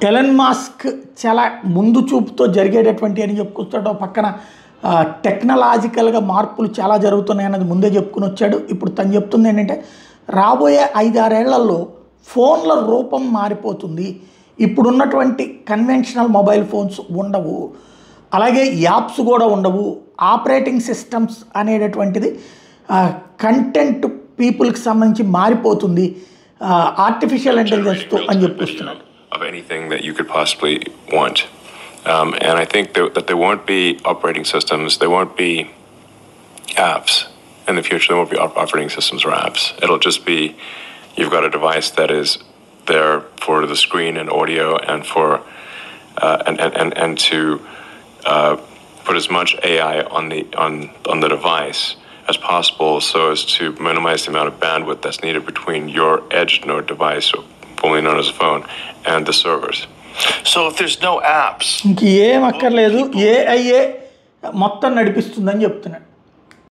Elon Musk చాలా ముందు చూపుతో జరిగేటటువంటి అని చెప్పుకొస్తాడు. పక్కన టెక్నాలజికల్గా మార్పులు చాలా జరుగుతున్నాయి అన్నది ముందే చెప్పుకుని వచ్చాడు. ఇప్పుడు తను చెప్తుంది ఏంటంటే రాబోయే 5-6 ఏళ్లలో ఫోన్ల రూపం మారిపోతుంది. ఇప్పుడున్నటువంటి కన్వెన్షనల్ మొబైల్ ఫోన్స్ ఉండవు, అలాగే యాప్స్ కూడా ఉండవు. ఆపరేటింగ్ సిస్టమ్స్ అనేటటువంటిది కంటెంట్ పీపుల్కి సంబంధించి మారిపోతుంది ఆర్టిఫిషియల్ ఇంటెలిజెన్స్తో అని చెప్పుకొస్తున్నాడు. Of anything that you could possibly want. And I think that there won't be operating systems, there won't be apps in the future. There won't be operating systems or apps. It'll just be, you've got a device that is there for the screen and audio and for and to put as much AI on the device as possible, so as to minimize the amount of bandwidth that's needed between your edge node device, formerly known as a phone, and the servers. So if there's no apps, ఇంకేం అక్కర్లేదు, AIA మొత్తం నడిపిస్తుందని చెప్తున్నాడు.